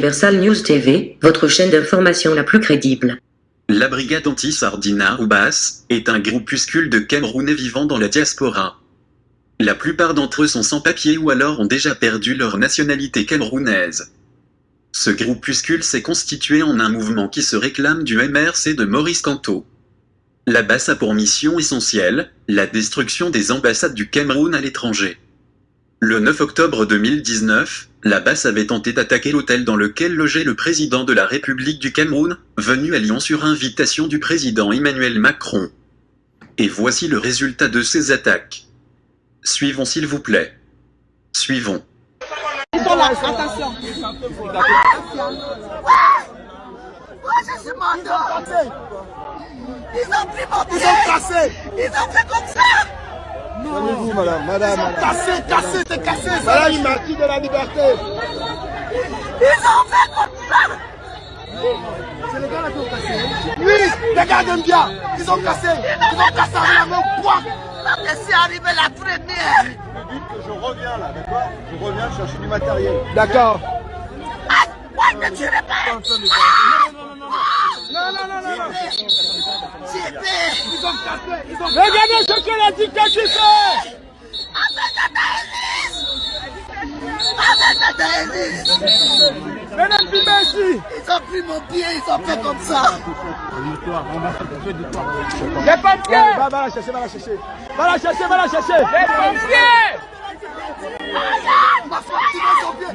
Universal News TV, votre chaîne d'information la plus crédible. La Brigade Anti-Sardina Oubas est un groupuscule de Camerounais vivant dans la diaspora. La plupart d'entre eux sont sans papier ou alors ont déjà perdu leur nationalité camerounaise. Ce groupuscule s'est constitué en un mouvement qui se réclame du MRC de Maurice Kamto. La BAS a pour mission essentielle la destruction des ambassades du Cameroun à l'étranger. Le 9 octobre 2019, la BAS avait tenté d'attaquer l'hôtel dans lequel logeait le président de la République du Cameroun, venu à Lyon sur invitation du président Emmanuel Macron. Et voici le résultat de ces attaques. Suivons s'il vous plaît. Suivons. Ils sont là, attention. Ils ont pris mon pied. Ils ont cassé. Ils ont fait comme ça. Calmez-vous, madame. Cassé, c'est cassé. Voilà une martyre de la liberté. Ils ont fait comme ça. C'est les gars là qui ont cassé. Oui, regardez bien. Ils ont cassé. Ils ont cassé avec la main poids. C'est arrivé la première. Je reviens là, d'accord? Je reviens chercher du matériel. D'accord. Ah, ouais, ne tirez pas. Non. J'ai fait. Ils ont cassé. Regardez ce que la dictature fait. Venez filmer ici. Ils ont pris mon pied, ils ont fait comme ça. Les pompiers. Va la chercher. Va la chercher. Les pompiers. Ma femme, tu mets son pied.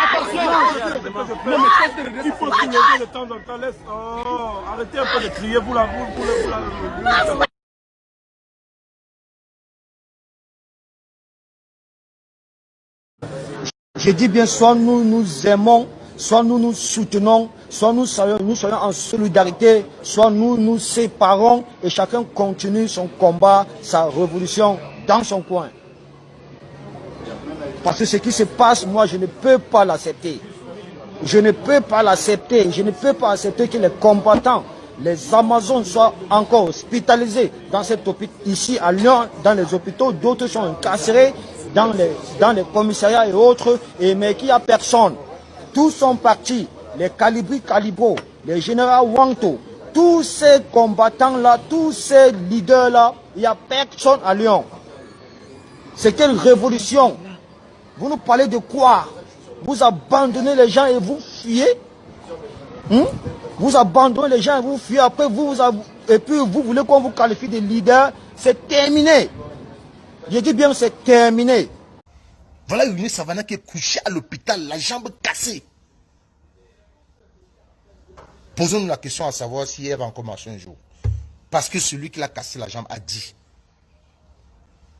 Attention. Non, mais il faut soulever de temps en temps. Laisse. Oh, arrêtez un peu de crier pour la boule. Je dis bien, soit nous nous aimons, soit nous nous soutenons, soit nous soyons en solidarité, soit nous nous séparons et chacun continue son combat, sa révolution dans son coin. Parce que ce qui se passe, moi, je ne peux pas l'accepter. Je ne peux pas l'accepter. Je ne peux pas accepter que les combattants, les Amazones soient encore hospitalisés dans cet hôpital, ici à Lyon, dans les hôpitaux. D'autres sont incarcérés dans les commissariats et autres, mais qu'il n'y a personne. Tous sont partis. Les Calibro, les généraux Wanto, tous ces combattants-là, tous ces leaders-là, il n'y a personne à Lyon. C'est quelle révolution? Vous nous parlez de quoi? Vous abandonnez les gens et vous fuyez? Vous abandonnez les gens et vous fuyez. Après, vous voulez qu'on vous qualifie de leader. C'est terminé. Je dis bien, c'est terminé. Voilà Winnie Savannah qui est couché à l'hôpital, la jambe cassée. Posons-nous la question à savoir si elle va encore marcher un jour. Parce que celui qui l'a cassé la jambe a dit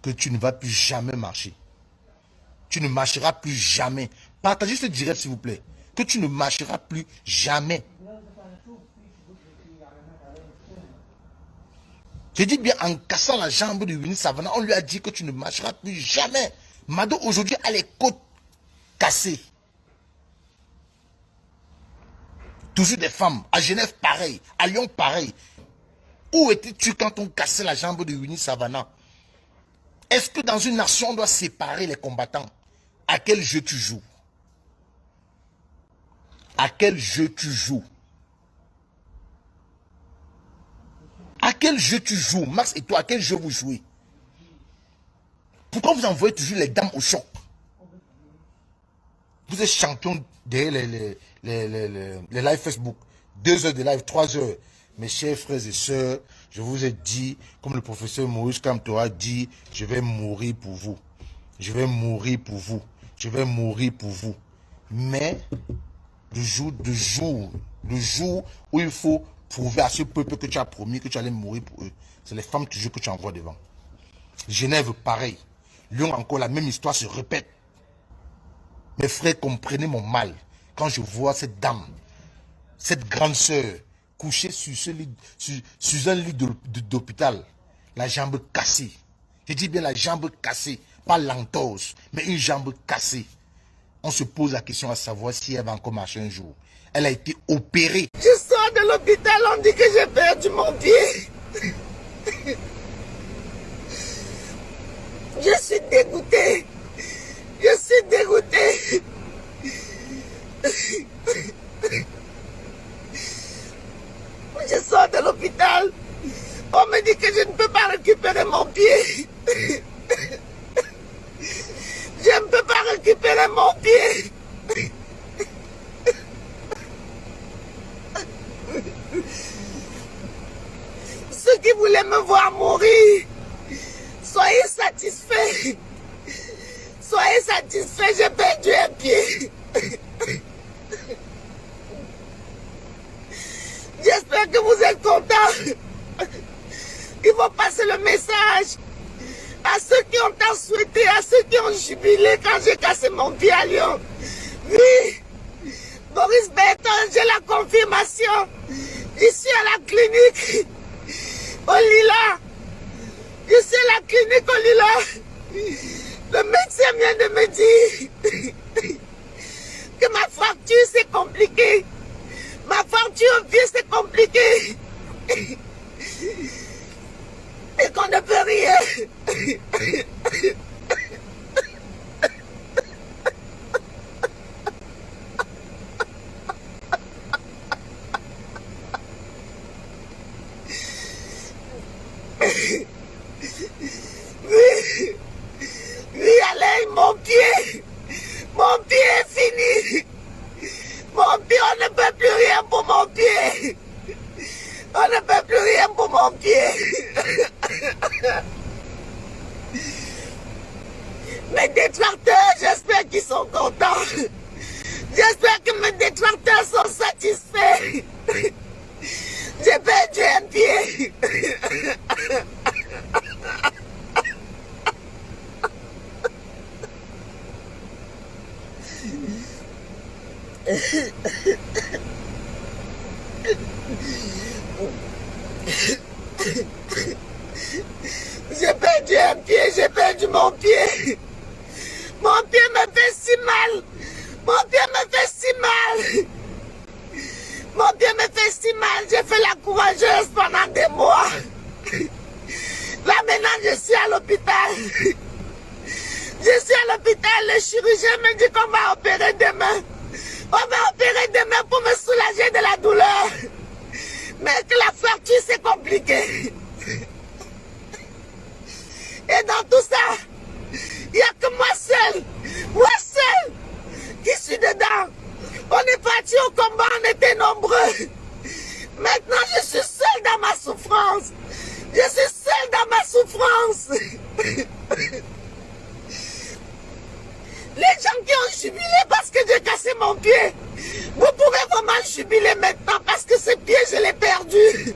que tu ne vas plus jamais marcher. Tu ne marcheras plus jamais. Partagez ce direct s'il vous plaît. Que tu ne marcheras plus jamais. Je dis bien, en cassant la jambe de Winnie Savannah, on lui a dit que tu ne marcheras plus jamais. Mado aujourd'hui a les côtes cassées. Toujours des femmes. À Genève, pareil. À Lyon, pareil. Où étais-tu quand on cassait la jambe de Winnie Savannah? Est-ce que dans une nation, on doit séparer les combattants? À quel jeu tu joues? À quel jeu tu joues? À quel jeu tu joues? Max et toi, à quel jeu vous jouez? Pourquoi vous envoyez toujours les dames au choc? Vous êtes champion derrière les lives Facebook. 2 heures de live, 3 heures. Mes chers frères et sœurs, je vous ai dit, comme le professeur Maurice Kamto a dit, je vais mourir pour vous. Je vais mourir pour vous. Je vais mourir pour vous. Mais le jour où il faut prouver à ce peuple que tu as promis que tu allais mourir pour eux, c'est les femmes toujours que tu envoies devant. Genève, pareil. Lyon, encore, la même histoire se répète. Mes frères, comprenez mon mal quand je vois cette dame, cette grande sœur, couchée sur un lit d'hôpital, la jambe cassée. Je dis bien la jambe cassée, pas l'entorse, mais une jambe cassée. On se pose la question à savoir si elle va encore marcher un jour. Elle a été opérée. Je sors de l'hôpital, on dit que j'ai perdu mon pied. Je suis dégoûté. Je suis dégoûté. je sors de l'hôpital, on me dit que je ne peux pas récupérer mon pied. Je ne peux pas récupérer mon pied. Ceux qui voulaient me voir mourir, soyez satisfaits. Soyez satisfaits, j'ai perdu un pied. J'espère que vous êtes contents. Il faut passer le message à ceux qui ont tant souhaité, à ceux qui ont jubilé quand j'ai cassé mon pied à Lyon. Oui, Boris Berton, j'ai la confirmation. Je suis à la clinique au Lila. Je suis à la clinique au Lila. Le médecin vient de me dire que ma fracture c'est compliqué. Ma fracture au pied c'est compliqué. Et qu'on ne peut rien. Oui, allez, mon pied est fini. Mon pied, on ne peut plus rien pour mon pied. On ne peut plus rien pour mon pied. Mes détracteurs, j'espère qu'ils sont contents. J'espère que mes détracteurs sont satisfaits. J'ai perdu un pied. J'ai perdu un pied, j'ai perdu mon pied. Mon pied me fait si mal. Mon pied me fait si mal. Mon pied me fait si mal. J'ai fait la courageuse pendant des mois. Là maintenant je suis à l'hôpital. Je suis à l'hôpital, le chirurgien me dit qu'on va opérer demain. On va opérer demain pour me soulager de la douleur. Mais que la fracture c'est compliqué. Et dans tout ça, il n'y a que moi seul qui suis dedans. On est parti au combat, on était nombreux. Maintenant je suis seul dans ma souffrance. Je suis seul dans ma souffrance. Les gens qui ont jubilé parce que j'ai cassé mon pied, vous pouvez vraiment jubiler maintenant parce que ce pied, je l'ai perdu.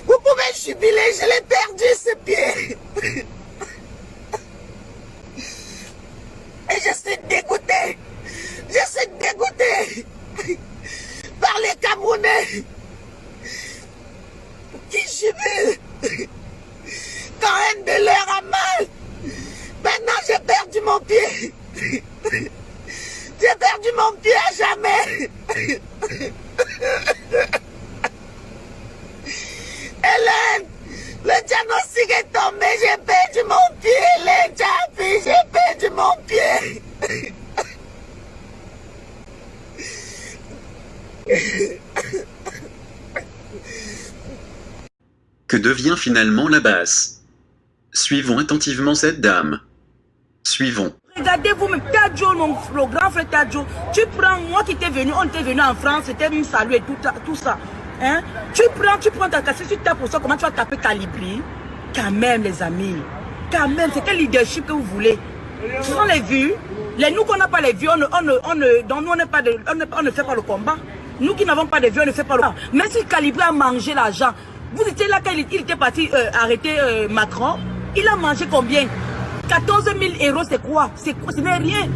Vous pouvez jubiler, je l'ai perdu ce pied. Et je suis dégoûté. Je suis dégoûté par les Camerounais qui jubilent quand un de leurs a mal. Maintenant, j'ai perdu mon pied. J'ai perdu mon pied à jamais. Hélène, le diagnostic est tombé, j'ai perdu mon pied. Hélène, j'ai perdu mon pied. Que devient finalement la basse? Suivons attentivement cette dame. Suivons. Regardez-vous, même Tadjo, le grand frère Tadjo, tu prends, moi qui t'es venu, on était venu en France, c'était une salut et tout ça. Hein? Tu prends ta cassette, tu tapes pour ça, comment tu vas taper Calibri? Quand même, les amis, quand même, c'est quel leadership que vous voulez? Ce sont les vues. Nous qu'on n'a pas les vues, donc nous, on ne fait pas le combat. Nous qui n'avons pas de vues, on ne fait pas le combat. Même si Calibri a mangé l'argent, vous étiez là quand il était parti arrêter Macron, il a mangé combien? 14 000 euros, c'est quoi? Ce n'est rien.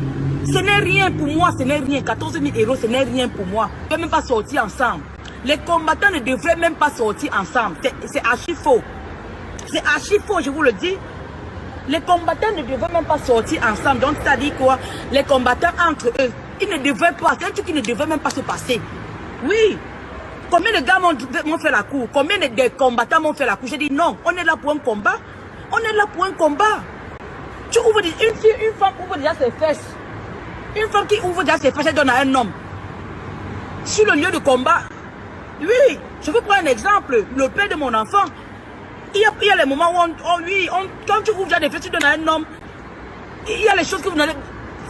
Ce n'est rien pour moi, ce n'est rien. 14 000 euros, ce n'est rien pour moi. Ils ne peuvent même pas sortir ensemble. Les combattants ne devraient même pas sortir ensemble. C'est archi faux. C'est archi faux, je vous le dis. Les combattants ne devraient même pas sortir ensemble. Donc, ça dit quoi? Les combattants entre eux, ils ne devraient pas. C'est un truc qui ne devrait même pas se passer. Oui. Combien de gars m'ont fait la cour? Combien de combattants m'ont fait la cour? J'ai dit non, on est là pour un combat. On est là pour un combat. Tu ouvres une femme ouvre déjà ses fesses. Une femme qui ouvre déjà ses fesses, elle donne à un homme. Sur le lieu de combat, Oui, je vous prends un exemple. Le père de mon enfant, il y a les moments où quand tu ouvres déjà des fesses, tu donnes à un homme, il y a les choses que vous n'allez...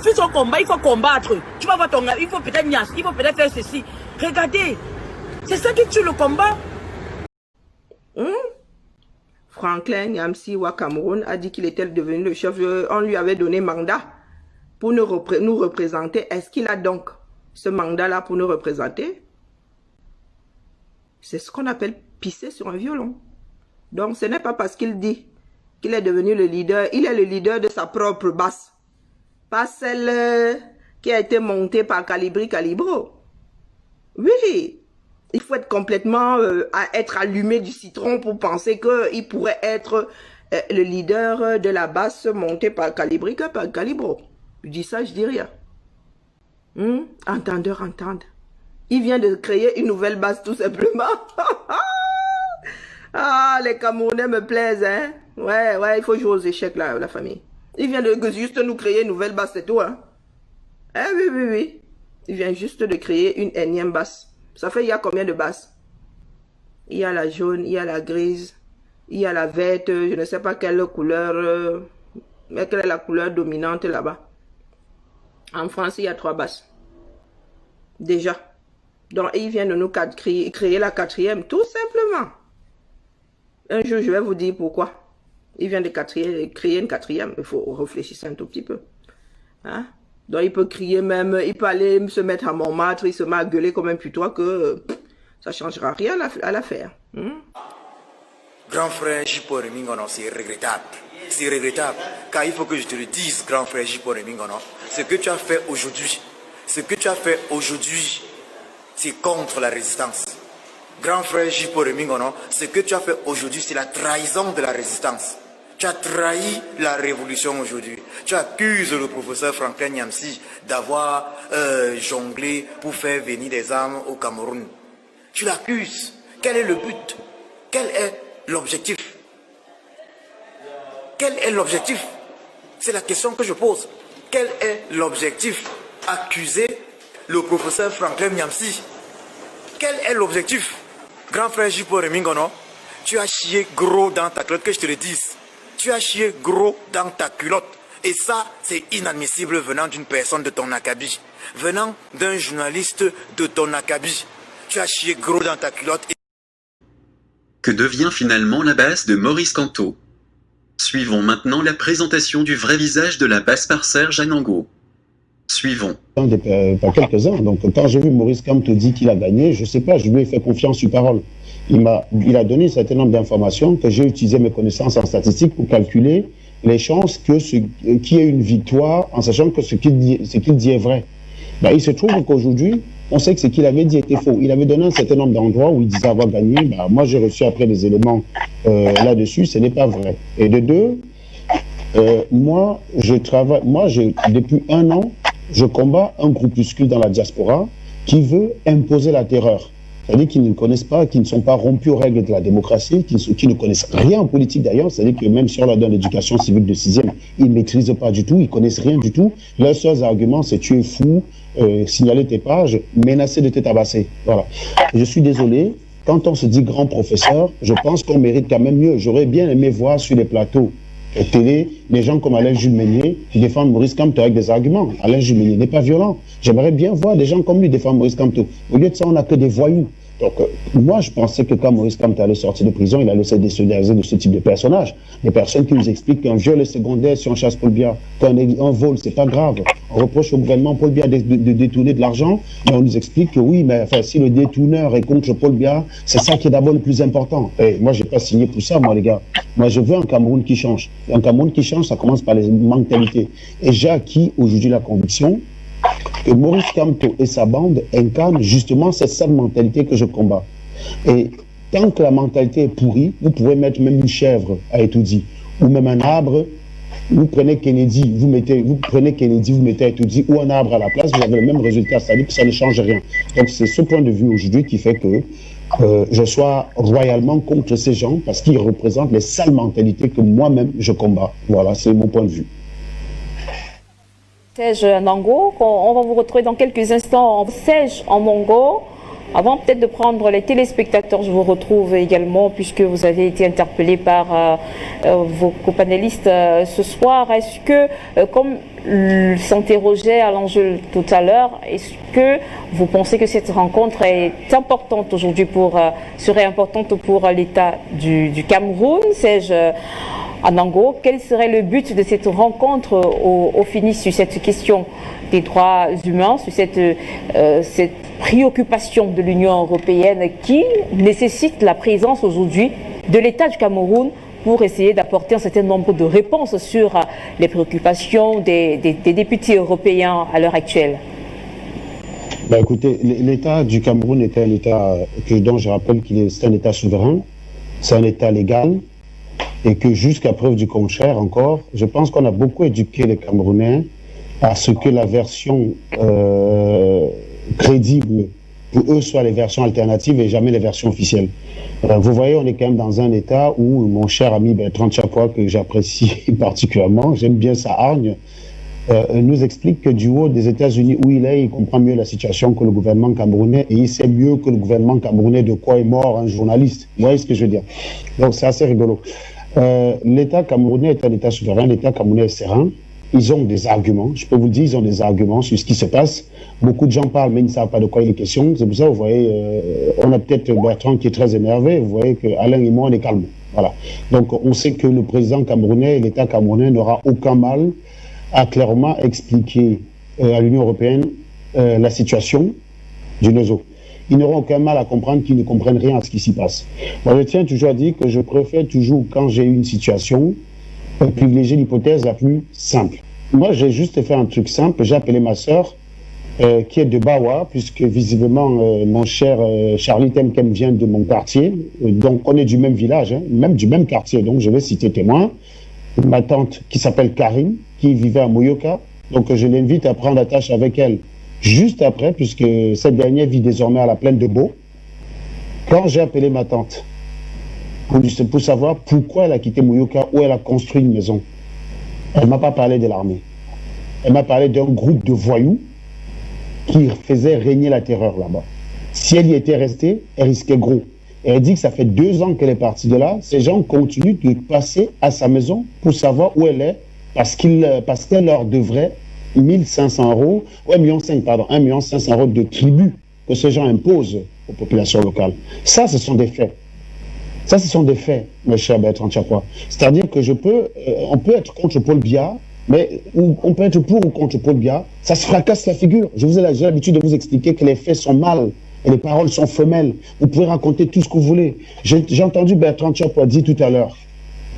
Fils au combat, il faut combattre. Tu vas voir ton gars, il faut peut-être il faut peut-être faire ceci. Regardez, c'est ça qui tue le combat. Franklin Nyamsi wa Cameroun a dit qu'il était devenu le chef. On lui avait donné mandat pour nous représenter. Est-ce qu'il a donc ce mandat-là pour nous représenter? C'est ce qu'on appelle pisser sur un violon. Donc ce n'est pas parce qu'il dit qu'il est devenu le leader. Il est le leader de sa propre basse. Pas celle qui a été montée par Calibro. Oui. Il faut être complètement être allumé du citron pour penser qu'il pourrait être le leader de la basse montée par Calibro. Je dis ça, je dis rien. Entendeur, entende. Il vient de créer une nouvelle basse tout simplement. Ah, les Camerounais me plaisent, hein. Ouais, il faut jouer aux échecs là, la famille. Il vient de juste nous créer une nouvelle basse, c'est tout, hein. Oui. Il vient juste de créer une énième basse. Ça fait, il y a combien de basses? Il y a la jaune, il y a la grise, il y a la verte, je ne sais pas quelle couleur, mais quelle est la couleur dominante là-bas. En France, il y a 3 basses. Déjà. Donc, il vient de nous créer la 4e, tout simplement. Un jour, je vais vous dire pourquoi. Il vient de créer une 4e. Il faut réfléchir un tout petit peu. Hein? Donc, il peut crier même, il peut aller se mettre à Montmartre, il se met à gueuler comme un putois que ça ne changera rien à l'affaire. Grand frère Jipo Remingono, c'est regrettable. C'est regrettable. Car il faut que je te le dise, grand frère Jipo Remingono, ce que tu as fait aujourd'hui, c'est contre la résistance. Grand frère Jipo Remingono, ce que tu as fait aujourd'hui, c'est la trahison de la résistance. Tu as trahi la révolution aujourd'hui. Tu accuses le professeur Franklin Nyamsi d'avoir jonglé pour faire venir des armes au Cameroun. Tu l'accuses. Quel est le but? Quel est l'objectif? Quel est l'objectif? C'est la question que je pose. Quel est l'objectif? Accuser le professeur Franklin Nyamsi. Quel est l'objectif? Grand frère Jipo Remingono, tu as chié gros dans ta culotte, que je te le dise. Tu as chié gros dans ta culotte. Et ça, c'est inadmissible venant d'une personne de ton acabit. Venant d'un journaliste de ton acabit. Tu as chié gros dans ta culotte. Que devient finalement la basse de Maurice Kamto? Suivons maintenant la présentation du vrai visage de la basse par Serge Anango. Suivons. Pas quelques-uns. Donc, quand j'ai vu Maurice Kamto dire qu'il a gagné, je ne sais pas, je lui ai fait confiance sur parole. Il a donné un certain nombre d'informations que j'ai utilisé mes connaissances en statistique pour calculer les chances qu'il y ait une victoire en sachant que ce qu'il dit est vrai. Ben, il se trouve qu'aujourd'hui, on sait que ce qu'il avait dit était faux. Il avait donné un certain nombre d'endroits où il disait avoir gagné. Ben, moi, j'ai reçu après des éléments là-dessus. Ce n'est pas vrai. Et de deux, depuis 1 an, je combats un groupuscule dans la diaspora qui veut imposer la terreur. C'est-à-dire qu'ils ne connaissent pas, qu'ils ne sont pas rompus aux règles de la démocratie, qui ne connaissent rien en politique d'ailleurs. C'est-à-dire que même si on leur donne l'éducation civique de 6e, ils ne maîtrisent pas du tout, ils ne connaissent rien du tout. Leurs seuls arguments, c'est tu es fou, signaler tes pages, menacer de te tabasser. Voilà. Je suis désolé, quand on se dit grand professeur, je pense qu'on mérite quand même mieux. J'aurais bien aimé voir sur les plateaux télé, les gens comme Alain Jules Meignier qui défendent Maurice Kamto avec des arguments. Alain Jules Meignier n'est pas violent. J'aimerais bien voir des gens comme lui défendre Maurice Kamto. Au lieu de ça, on n'a que des voyous. Donc, moi, je pensais que quand Maurice Kamto allait sortir de prison, il allait se désolidariser de ce type de personnages. Des personnes qui nous expliquent qu'un viol est secondaire si on chasse Paul Biya, qu'un vol, c'est pas grave. On reproche au gouvernement Paul Biya de détourner de l'argent, mais on nous explique que oui, mais enfin, si le détourneur est contre Paul Biya, c'est ça qui est d'abord le plus important. Et moi, j'ai pas signé pour ça, moi, les gars. Moi, je veux un Cameroun qui change. Et un Cameroun qui change, ça commence par les mentalités. Et j'ai acquis aujourd'hui la conviction que Maurice Kamto et sa bande incarnent justement cette seule mentalité que je combats. Et tant que la mentalité est pourrie, vous pouvez mettre même une chèvre à Etoudi, ou même un arbre. Vous prenez Kennedy, vous mettez à Etoudi, ou un arbre à la place, vous avez le même résultat, c'est-à-dire que ça ne change rien. Donc c'est ce point de vue aujourd'hui qui fait que je sois royalement contre ces gens, parce qu'ils représentent les sales mentalités que moi-même je combats. Voilà, c'est mon point de vue. Serge Anango, on va vous retrouver dans quelques instants. Serge Anango, Avant peut-être de prendre les téléspectateurs, je vous retrouve également puisque vous avez été interpellé par vos copanélistes ce soir. Est-ce que, comme s'interrogeait à l'enjeu tout à l'heure, est-ce que vous pensez que cette rencontre est importante aujourd'hui serait importante pour l'État du Cameroun? Sais-je Anango, quel serait le but de cette rencontre au finish sur cette question des droits humains, sur cette préoccupation de l'Union européenne qui nécessite la présence aujourd'hui de l'État du Cameroun pour essayer d'apporter un certain nombre de réponses sur les préoccupations des députés européens à l'heure actuelle? Écoutez, l'État du Cameroun est un État dont je rappelle c'est un État souverain, c'est un État légal, et que jusqu'à preuve du contraire encore, je pense qu'on a beaucoup éduqué les Camerounais à ce que la version crédible pour eux soit les versions alternatives et jamais les versions officielles. Vous voyez, on est quand même dans un état où mon cher ami Bertrand Tchapouas, que j'apprécie particulièrement, j'aime bien sa hargne, nous explique que du haut des États-Unis où il est, il comprend mieux la situation que le gouvernement camerounais et il sait mieux que le gouvernement camerounais de quoi est mort un journaliste. Vous voyez ce que je veux dire? Donc c'est assez rigolo. L'État camerounais est un État souverain, l'État camerounais est serein. Ils ont des arguments, je peux vous le dire, ils ont des arguments sur ce qui se passe. Beaucoup de gens parlent, mais ils ne savent pas de quoi il est question. C'est pour ça, vous voyez, on a peut-être Bertrand qui est très énervé. Vous voyez qu'Alain et moi, on est calmes. Voilà. Donc, on sait que le président camerounais et l'État camerounais n'aura aucun mal à clairement expliquer à l'Union européenne la situation du NESO. Ils n'auront aucun mal à comprendre qu'ils ne comprennent rien à ce qui s'y passe. Moi, je tiens toujours à dire que je préfère toujours, quand j'ai une situation, privilégier l'hypothèse la plus simple. Moi, j'ai juste fait un truc simple. J'ai appelé ma sœur, qui est de Bawa, puisque visiblement, mon cher Charlie Temkem vient de mon quartier. Donc, on est du même village, hein, même du même quartier. Donc, je vais citer témoin. Ma tante, qui s'appelle Karine, qui vivait à Moyoka. Donc, je l'invite à prendre attache avec elle juste après, puisque cette dernière vit désormais à la plaine de Beau. Quand j'ai appelé ma tante, pour savoir pourquoi elle a quitté Moyoka, où elle a construit une maison, elle ne m'a pas parlé de l'armée. Elle m'a parlé d'un groupe de voyous qui faisait régner la terreur là-bas. Si elle y était restée, elle risquait gros. Et elle dit que ça fait 2 ans qu'elle est partie de là. Ces gens continuent de passer à sa maison pour savoir où elle est, parce qu'elle leur devrait 1500 €, ouais, 1,5 million, pardon, 1,5 million € de tribut que ces gens imposent aux populations locales. Ça, ce sont des faits. Ça, ce sont des faits, mon cher Bertrand Tchapouas. C'est-à-dire que on peut être contre Paul Biya, mais on peut être pour ou contre Paul Biya, ça se fracasse la figure. J'ai l'habitude de vous expliquer que les faits sont mâles et les paroles sont femelles. Vous pouvez raconter tout ce que vous voulez. J'ai entendu Bertrand Tchapouas dire tout à l'heure,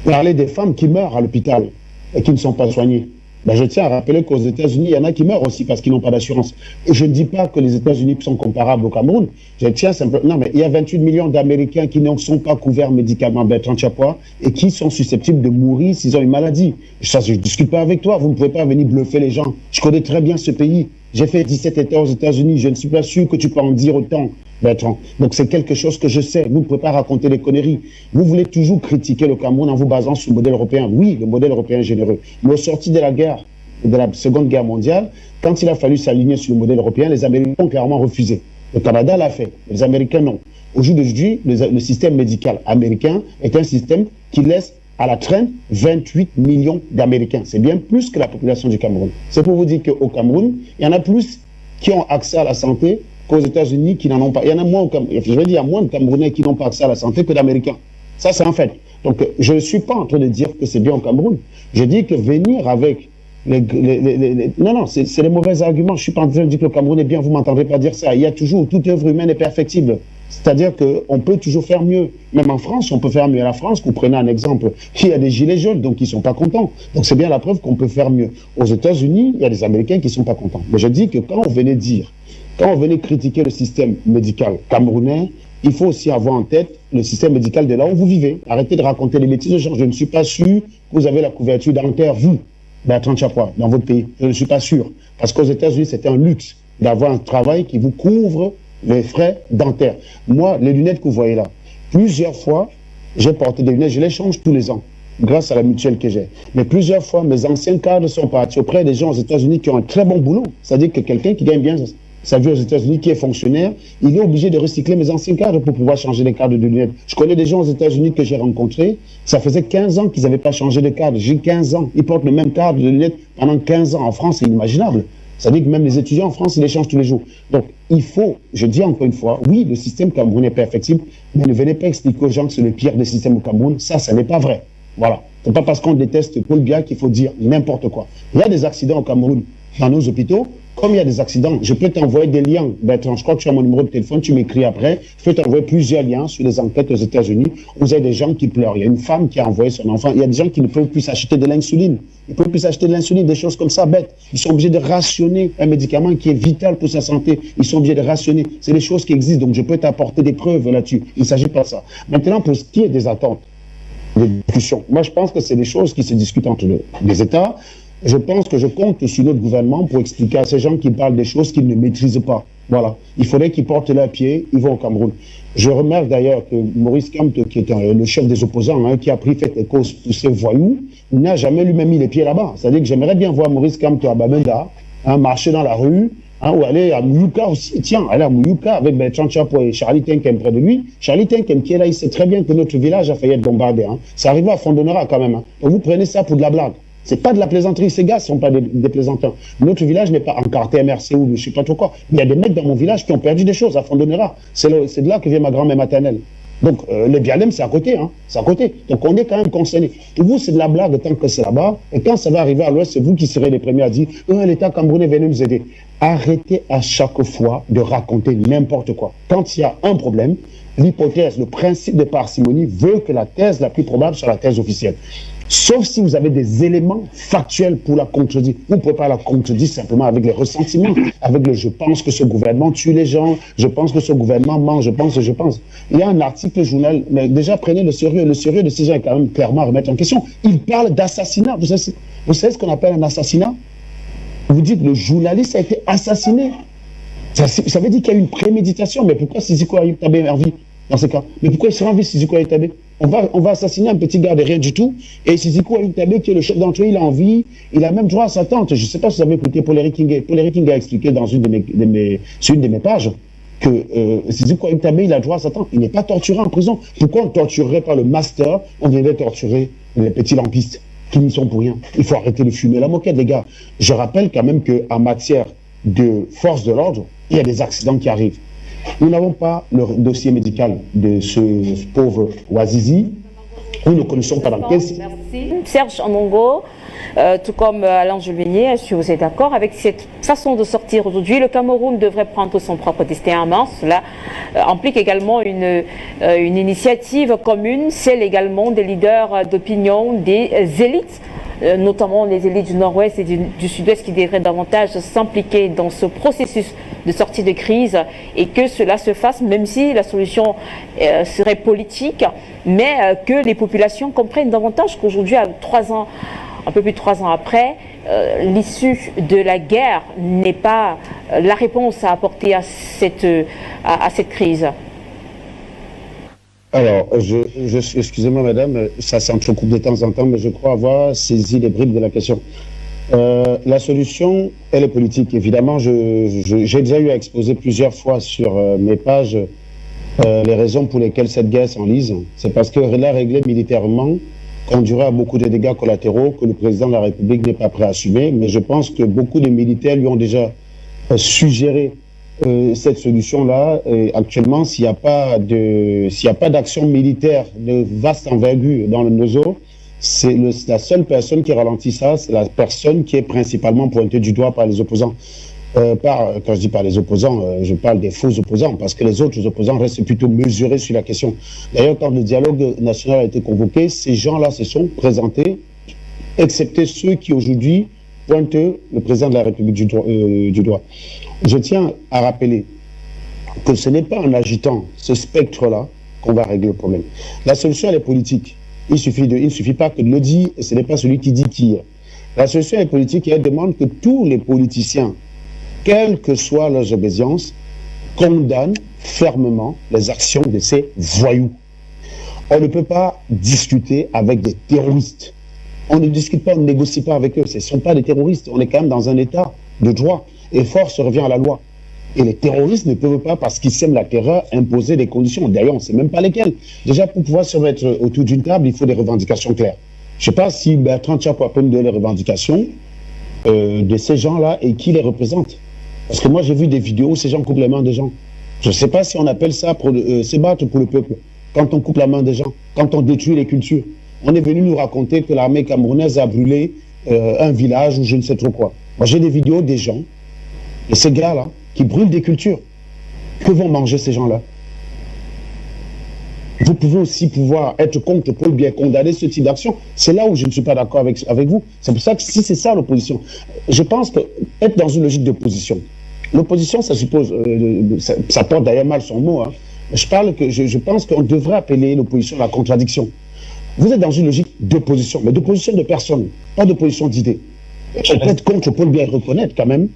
parler des femmes qui meurent à l'hôpital et qui ne sont pas soignées. Je tiens à rappeler qu'aux États-Unis, il y en a qui meurent aussi parce qu'ils n'ont pas d'assurance. Et je ne dis pas que les États-Unis sont comparables au Cameroun. Je tiens simplement. Non, mais il y a 28 millions d'Américains qui ne sont pas couverts médicalement, Bertrand Tchapouas, et qui sont susceptibles de mourir s'ils ont une maladie. Ça, je ne discute pas avec toi. Vous ne pouvez pas venir bluffer les gens. Je connais très bien ce pays. J'ai fait 17 États aux États-Unis. Je ne suis pas sûr que tu peux en dire autant, Bertrand. Donc c'est quelque chose que je sais. Vous ne pouvez pas raconter des conneries. Vous voulez toujours critiquer le Cameroun en vous basant sur le modèle européen. Oui, le modèle européen est généreux. Mais au sorti de la guerre, de la Seconde Guerre mondiale, quand il a fallu s'aligner sur le modèle européen, les Américains ont clairement refusé. Le Canada l'a fait, les Américains non. Au jour d'aujourd'hui, le système médical américain est un système qui laisse à la traîne 28 millions d'Américains. C'est bien plus que la population du Cameroun. C'est pour vous dire qu'au Cameroun, il y en a plus qui ont accès à la santé qu'aux États-Unis qui n'en ont pas. Il y en a moins au Cameroun. Je veux dire, il y a moins de Camerounais qui n'ont pas accès à la santé que d'Américains. Ça, c'est un fait. Donc, je ne suis pas en train de dire que c'est bien au Cameroun. Je dis que venir avec non, c'est les mauvais arguments. Je suis pas en train de dire que le Cameroun est bien, vous m'entendrez pas dire ça. Il y a toujours, toute œuvre humaine est perfectible. C'est-à-dire qu'on peut toujours faire mieux. Même en France, on peut faire mieux. À la France, vous prenez un exemple, il y a des gilets jaunes, donc ils sont pas contents. Donc c'est bien la preuve qu'on peut faire mieux. Aux États-Unis, il y a des Américains qui sont pas contents. Mais je dis que quand on venait critiquer le système médical camerounais, il faut aussi avoir en tête le système médical de là où vous vivez. Arrêtez de raconter des bêtises aux gens. Je ne suis pas sûr que vous avez la couverture dentaire, vous, Bertrand Tchapouas, dans votre pays. Je ne suis pas sûr. Parce qu'aux États-Unis, c'était un luxe d'avoir un travail qui vous couvre les frais dentaires. Moi, les lunettes que vous voyez là, plusieurs fois, j'ai porté des lunettes, je les change tous les ans, grâce à la mutuelle que j'ai. Mais plusieurs fois, mes anciens cadres sont partis auprès des gens aux États-Unis qui ont un très bon boulot. C'est-à-dire que quelqu'un qui gagne bien sa vie aux États-Unis, qui est fonctionnaire, il est obligé de recycler mes anciens cadres pour pouvoir changer les cadres de lunettes. Je connais des gens aux États-Unis que j'ai rencontrés, ça faisait 15 ans qu'ils n'avaient pas changé de cadre. J'ai 15 ans, ils portent le même cadre de lunettes pendant 15 ans. En France, c'est inimaginable. Ça veut dire que même les étudiants en France, ils les changent tous les jours. Donc, il faut, je dis encore une fois, oui, le système camerounais est perfectible, mais ne venez pas expliquer aux gens que c'est le pire des systèmes au Cameroun. Ça n'est pas vrai. Voilà. C'est pas parce qu'on déteste Paul Biya qu'il faut dire n'importe quoi. Il y a des accidents au Cameroun dans nos hôpitaux. Comme il y a des accidents, je peux t'envoyer des liens. Bertrand, je crois que tu as mon numéro de téléphone, tu m'écris après. Je peux t'envoyer plusieurs liens sur les enquêtes aux États-Unis où il y a des gens qui pleurent. Il y a une femme qui a envoyé son enfant. Il y a des gens qui ne peuvent plus s'acheter de l'insuline. Ils ne peuvent plus s'acheter de l'insuline, des choses comme ça, bêtes. Ils sont obligés de rationner un médicament qui est vital pour sa santé. Ils sont obligés de rationner. C'est des choses qui existent, donc je peux t'apporter des preuves là-dessus. Il ne s'agit pas de ça. Maintenant, pour ce qui est des attentes, des discussions, moi je pense que c'est des choses qui se discutent entre les États. Je pense que je compte sur notre gouvernement pour expliquer à ces gens qui parlent des choses qu'ils ne maîtrisent pas. Voilà. Il faudrait qu'ils portent leurs pieds, ils vont au Cameroun. Je remarque d'ailleurs que Maurice Kamto, qui est le chef des opposants, qui a pris fait les causes pour ces voyous, n'a jamais lui-même mis les pieds là-bas. C'est-à-dire que j'aimerais bien voir Maurice Kamto à Bamenda, marcher dans la rue, ou aller à Mouyouka aussi. Tiens, aller à Mouyouka avec Bertrand Chapo et Charlie Tenkem près de lui. Charlie Tenkem qui est là, il sait très bien que notre village a failli être bombardé. Ça arrive à Fondonera quand même. Donc vous prenez ça pour de la blague. C'est pas de la plaisanterie, ces gars ne sont pas des plaisantins. Notre village n'est pas encore TMRC ou je sais pas trop quoi. Il y a des mecs dans mon village qui ont perdu des choses à Fondonera. C'est de là que vient ma grand-mère maternelle. Donc le Bialem, c'est à côté, c'est à côté. Donc on est quand même concernés. Pour vous, c'est de la blague tant que c'est là-bas. Et quand ça va arriver à l'ouest, c'est vous qui serez les premiers à dire l'État camerounais venez nous aider. Arrêtez à chaque fois de raconter n'importe quoi. Quand il y a un problème, l'hypothèse, le principe de parcimonie veut que la thèse la plus probable soit la thèse officielle. Sauf si vous avez des éléments factuels pour la contredire. Vous ne pouvez pas la contredire simplement avec les ressentiments, avec le « je pense que ce gouvernement tue les gens, je pense que ce gouvernement ment, je pense. » Il y a un article journal, mais déjà prenez le sérieux de ces gens est quand même clairement à remettre en question. Il parle d'assassinat. Vous savez ce qu'on appelle un assassinat? Vous dites que le journaliste a été assassiné. Ça veut dire qu'il y a une préméditation. Mais pourquoi Siziko Ayub Tabé en vie dans ce cas? Mais pourquoi il sera en vie Siziko Ayub Tabé? On va assassiner un petit gars de rien du tout. Et Siziko Ayub Tabé, qui est le chef d'entre eux, il a envie, il a même droit à sa tante. Je ne sais pas si vous avez écouté Paul Eric Kingué. Paul Eric Kingué a expliqué dans sur une de mes pages que Siziko Ayub Tabé, il a droit à sa tante. Il n'est pas torturé en prison. Pourquoi on ne torturerait pas le master? On viendrait torturer les petits lampistes qui n'y sont pour rien. Il faut arrêter de fumer la moquette, les gars. Je rappelle quand même qu'en matière de force de l'ordre, il y a des accidents qui arrivent. Nous n'avons pas le dossier médical de ce pauvre Ouazizi. Nous ne connaissons pas dans quel... Merci. Serge Anongo, tout comme Alain Julvenier, est-ce que vous êtes d'accord avec cette façon de sortir aujourd'hui? Le Cameroun devrait prendre son propre destin en main. Cela implique également une initiative commune, celle également des leaders d'opinion, des élites, notamment les élites du Nord-Ouest et du Sud-Ouest qui devraient davantage s'impliquer dans ce processus de sortie de crise et que cela se fasse, même si la solution serait politique, mais que les populations comprennent davantage qu'aujourd'hui, à 3 ans, un peu plus de 3 ans après, l'issue de la guerre n'est pas la réponse à apporter à cette crise. Alors, excusez-moi madame, ça s'entrecoupe de temps en temps, mais je crois avoir saisi les bribes de la question. La solution, elle est politique. Évidemment, j'ai déjà eu à exposer plusieurs fois sur mes pages les raisons pour lesquelles cette guerre s'enlise. C'est parce que la régler militairement conduirait à beaucoup de dégâts collatéraux que le président de la République n'est pas prêt à assumer. Mais je pense que beaucoup de militaires lui ont déjà suggéré cette solution-là. Actuellement, s'il n'y a pas d'action militaire de vaste envergure dans le NOSO, c'est la seule personne qui ralentit ça, c'est la personne qui est principalement pointée du doigt par les opposants. Quand je dis par les opposants, je parle des faux opposants, parce que les autres opposants restent plutôt mesurés sur la question. D'ailleurs, quand le dialogue national a été convoqué, ces gens-là se sont présentés, excepté ceux qui aujourd'hui pointent le président de la République du doigt. Je tiens à rappeler que ce n'est pas en agitant ce spectre-là qu'on va régler le problème. La solution, elle est politique. Il ne suffit pas que de le dire, et ce n'est pas celui qui dit qui est. La solution est politique et elle demande que tous les politiciens, quelles que soient leurs obédiences, condamnent fermement les actions de ces voyous. On ne peut pas discuter avec des terroristes. On ne discute pas, on ne négocie pas avec eux. Ce ne sont pas des terroristes. On est quand même dans un état de droit. Et force revient à la loi. Et les terroristes ne peuvent pas, parce qu'ils sèment la terreur, imposer des conditions. D'ailleurs, on ne sait même pas lesquelles. Déjà, pour pouvoir se mettre autour d'une table, il faut des revendications claires. Je ne sais pas si Bertrand Tchapou peut me donner les revendications de ces gens-là et qui les représente. Parce que moi, j'ai vu des vidéos où ces gens coupent les mains des gens. Je ne sais pas si on appelle ça se battre pour le peuple. Quand on coupe la main des gens, quand on détruit les cultures. On est venu nous raconter que l'armée camerounaise a brûlé un village ou je ne sais trop quoi. Moi, j'ai des vidéos des gens, et ces gars-là, qui brûlent des cultures. Que vont manger ces gens-là? Vous pouvez aussi être contre Paul Biya, condamner ce type d'action. C'est là où je ne suis pas d'accord avec vous. C'est pour ça que si c'est ça l'opposition, je pense que être dans une logique d'opposition, l'opposition, ça suppose, ça porte d'ailleurs mal son mot, hein. Je pense qu'on devrait appeler l'opposition la contradiction. Vous êtes dans une logique d'opposition, mais d'opposition de personnes, pas d'opposition d'idées. Être contre Paul Biya et reconnaître quand même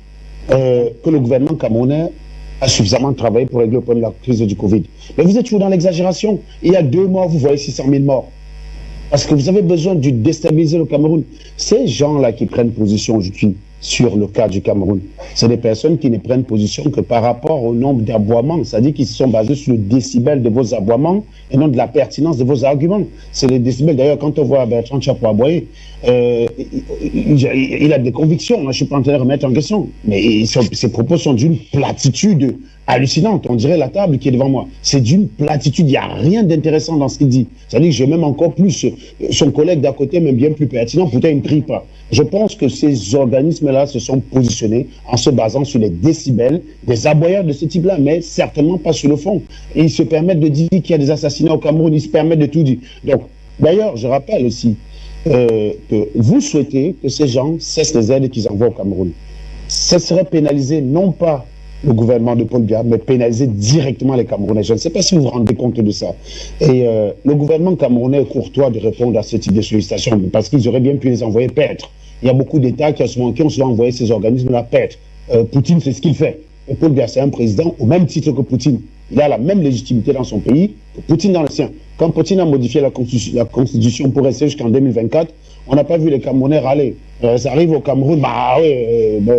que le gouvernement camerounais a suffisamment travaillé pour régler le problème de la crise du Covid. Mais vous êtes toujours dans l'exagération. Il y a 2 mois, vous voyez 600 000 morts. Parce que vous avez besoin de déstabiliser le Cameroun. Ces gens-là qui prennent position aujourd'hui sur le cas du Cameroun, c'est des personnes qui ne prennent position que par rapport au nombre d'aboiements. C'est-à-dire qu'ils sont basés sur le décibel de vos aboiements et non de la pertinence de vos arguments. C'est les décibels. D'ailleurs, quand on voit Bertrand Tchapou aboyer, il a des convictions. Moi, je ne suis pas en train de remettre en question. Mais ses propos sont d'une platitude hallucinante. On dirait la table qui est devant moi. C'est d'une platitude. Il n'y a rien d'intéressant dans ce qu'il dit. C'est-à-dire que j'ai même encore plus son collègue d'à côté, même bien plus pertinent. Pourtant, il ne crie pas. Je pense que ces organismes-là se sont positionnés en se basant sur les décibels des aboyeurs de ce type-là, mais certainement pas sur le fond. Et ils se permettent de dire qu'il y a des assassinats au Cameroun. Ils se permettent de tout dire. Donc, d'ailleurs, je rappelle aussi que vous souhaitez que ces gens cessent les aides qu'ils envoient au Cameroun. Ce serait pénaliser non pas le gouvernement de Paul Biya, mais pénaliser directement les Camerounais. Je ne sais pas si vous vous rendez compte de ça. Et le gouvernement camerounais est courtois de répondre à ce type de sollicitations, parce qu'ils auraient bien pu les envoyer paître. Il y a beaucoup d'États qui ont souvent envoyé ces organismes-là paître. Poutine, c'est ce qu'il fait. Et Paul Biya, c'est un président au même titre que Poutine. Il a la même légitimité dans son pays que Poutine dans le sien. Quand Poutine a modifié la constitution pour rester jusqu'en 2024, on n'a pas vu les Camerounais râler. Ça arrive au Cameroun,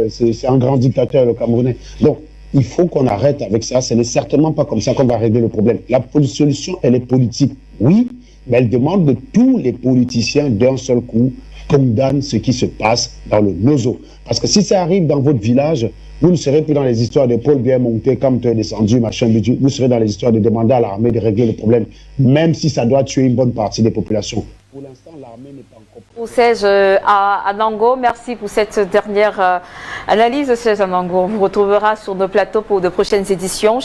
c'est un grand dictateur, le Camerounais. Donc, il faut qu'on arrête avec ça. Ce n'est certainement pas comme ça qu'on va régler le problème. La solution, elle est politique, oui, mais elle demande de tous les politiciens d'un seul coup condamnent ce qui se passe dans le Nozo. Parce que si ça arrive dans votre village, vous ne serez plus dans les histoires de Paul Biya monté, comme tu es descendu, machin, budget. Vous serez dans les histoires de demander à l'armée de régler le problème, même si ça doit tuer une bonne partie des populations. Pour l'instant, l'armée n'est pas encore... Serge Anango, merci pour cette dernière analyse, Serge Anango. On vous retrouvera sur nos plateaux pour de prochaines éditions.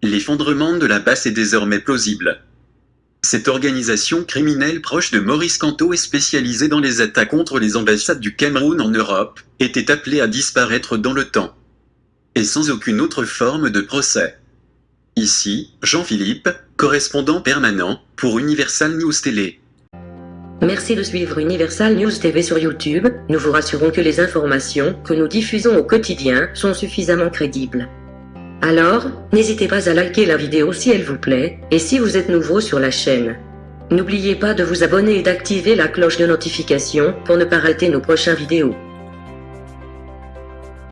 L'effondrement de la BAS est désormais plausible. Cette organisation criminelle proche de Maurice Kamto et spécialisée dans les attaques contre les ambassades du Cameroun en Europe, était appelée à disparaître dans le temps. Et sans aucune autre forme de procès. Ici, Jean-Philippe, correspondant permanent pour Universal News Télé. Merci de suivre Universal News TV sur YouTube. Nous vous rassurons que les informations que nous diffusons au quotidien sont suffisamment crédibles. Alors, n'hésitez pas à liker la vidéo si elle vous plaît, et si vous êtes nouveau sur la chaîne. N'oubliez pas de vous abonner et d'activer la cloche de notification pour ne pas rater nos prochaines vidéos.